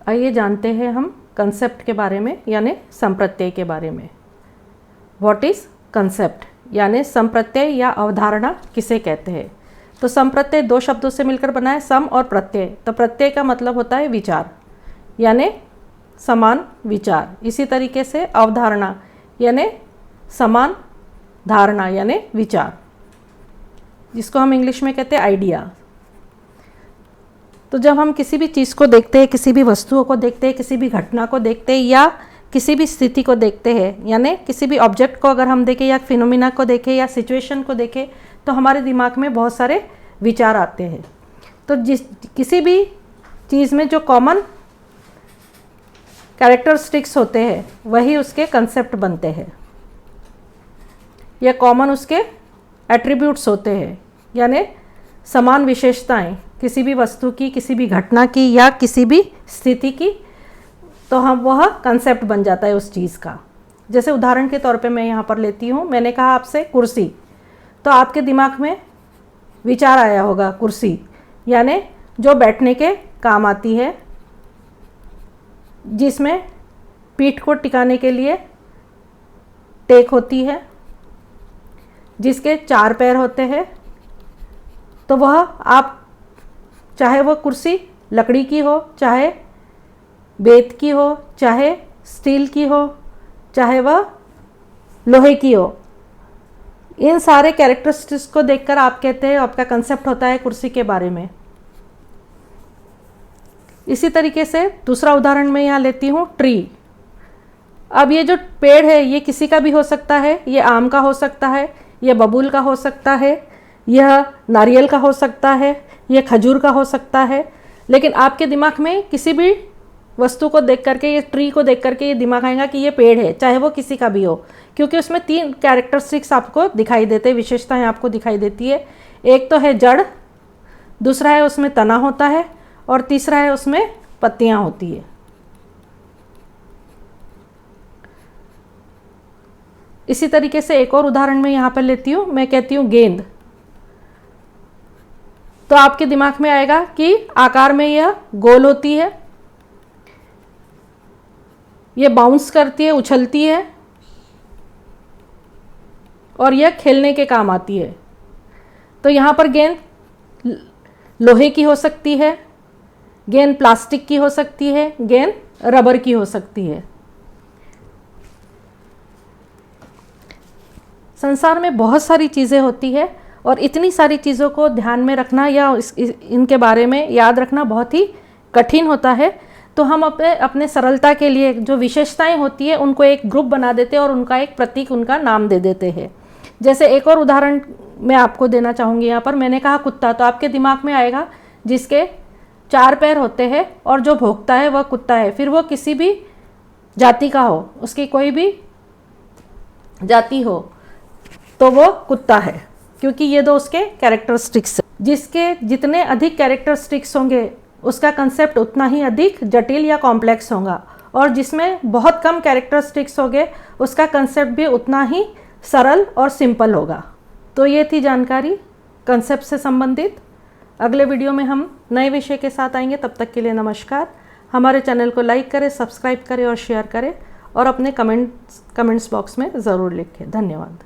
आइए जानते हैं हम कंसेप्ट के बारे में, यानी संप्रत्यय के बारे में। व्हाट इज़ कंसेप्ट, यानी संप्रत्यय या अवधारणा किसे कहते हैं। तो संप्रत्यय दो शब्दों से मिलकर बना है, सम और प्रत्यय। तो प्रत्यय का मतलब होता है विचार, यानी समान विचार। इसी तरीके से अवधारणा यानी समान धारणा यानी विचार, जिसको हम इंग्लिश में कहते हैं आइडिया। तो जब हम किसी भी चीज़ को देखते हैं, किसी भी वस्तुओं को देखते हैं, किसी भी घटना को देखते हैं या किसी भी स्थिति को देखते हैं, यानी किसी भी ऑब्जेक्ट को अगर हम देखें या फिनोमिना को देखें या सिचुएशन को देखें, तो हमारे दिमाग में बहुत सारे विचार आते हैं। तो किसी भी चीज़ में जो कॉमन कैरेक्टरिस्टिक्स होते हैं वही उसके कंसेप्ट बनते हैं, या कॉमन उसके एट्रीब्यूट्स होते हैं, यानी समान विशेषताएं किसी भी वस्तु की, किसी भी घटना की या किसी भी स्थिति की, तो हम वह कंसेप्ट बन जाता है उस चीज़ का। जैसे उदाहरण के तौर पे मैं यहाँ पर लेती हूँ, मैंने कहा आपसे कुर्सी, तो आपके दिमाग में विचार आया होगा कुर्सी, यानी जो बैठने के काम आती है, जिसमें पीठ को टिकाने के लिए टेक होती है, जिसके 4 पैर होते हैं। तो वह आप चाहे वह कुर्सी लकड़ी की हो, चाहे बेत की हो, चाहे स्टील की हो, चाहे वह लोहे की हो, इन सारे कैरेक्टरिस्टिक्स को देखकर आप कहते हैं, आपका कंसेप्ट होता है कुर्सी के बारे में। इसी तरीके से दूसरा उदाहरण मैं यहाँ लेती हूँ, ट्री। अब ये जो पेड़ है ये किसी का भी हो सकता है, ये आम का हो सकता है, यह बबूल का हो सकता है, यह नारियल का हो सकता है, यह खजूर का हो सकता है। लेकिन आपके दिमाग में किसी भी वस्तु को देख करके, ये ट्री को देख करके ये दिमाग आएगा कि ये पेड़ है, चाहे वो किसी का भी हो, क्योंकि उसमें 3 कैरेक्टरिस्टिक्स आपको दिखाई देते हैं, विशेषताएं आपको दिखाई देती है। एक तो है जड़, दूसरा है उसमें तना होता है, और तीसरा है उसमें पत्तियां होती है। इसी तरीके से एक और उदाहरण मैं यहाँ पर लेती हूँ, मैं कहती हूँ गेंद। तो आपके दिमाग में आएगा कि आकार में यह गोल होती है, यह बाउंस करती है, उछलती है, और यह खेलने के काम आती है। तो यहाँ पर गेंद लोहे की हो सकती है, गेंद प्लास्टिक की हो सकती है, गेंद रबर की हो सकती है। संसार में बहुत सारी चीज़ें होती है, और इतनी सारी चीज़ों को ध्यान में रखना या इनके बारे में याद रखना बहुत ही कठिन होता है। तो हम अपने सरलता के लिए जो विशेषताएं होती है उनको एक ग्रुप बना देते हैं और उनका एक प्रतीक, उनका नाम दे देते हैं। जैसे एक और उदाहरण मैं आपको देना चाहूँगी यहाँ पर, मैंने कहा कुत्ता, तो आपके दिमाग में आएगा जिसके 4 पैर होते हैं और जो भौंकता है वह कुत्ता है। फिर वो किसी भी जाति का हो, उसकी कोई भी जाति हो, तो वो कुत्ता है, क्योंकि ये दो उसके कैरेक्टरिस्टिक्स। जिसके जितने अधिक कैरेक्टरिस्टिक्स होंगे उसका कंसेप्ट उतना ही अधिक जटिल या कॉम्प्लेक्स होगा, और जिसमें बहुत कम कैरेक्टरिस्टिक्स होंगे उसका कंसेप्ट भी उतना ही सरल और सिंपल होगा। तो ये थी जानकारी कंसेप्ट से संबंधित। अगले वीडियो में हम नए विषय के साथ आएंगे। तब तक के लिए नमस्कार। हमारे चैनल को लाइक करें, सब्सक्राइब करें और शेयर करें, और अपने कमेंट्स बॉक्स में ज़रूर लिखें। धन्यवाद।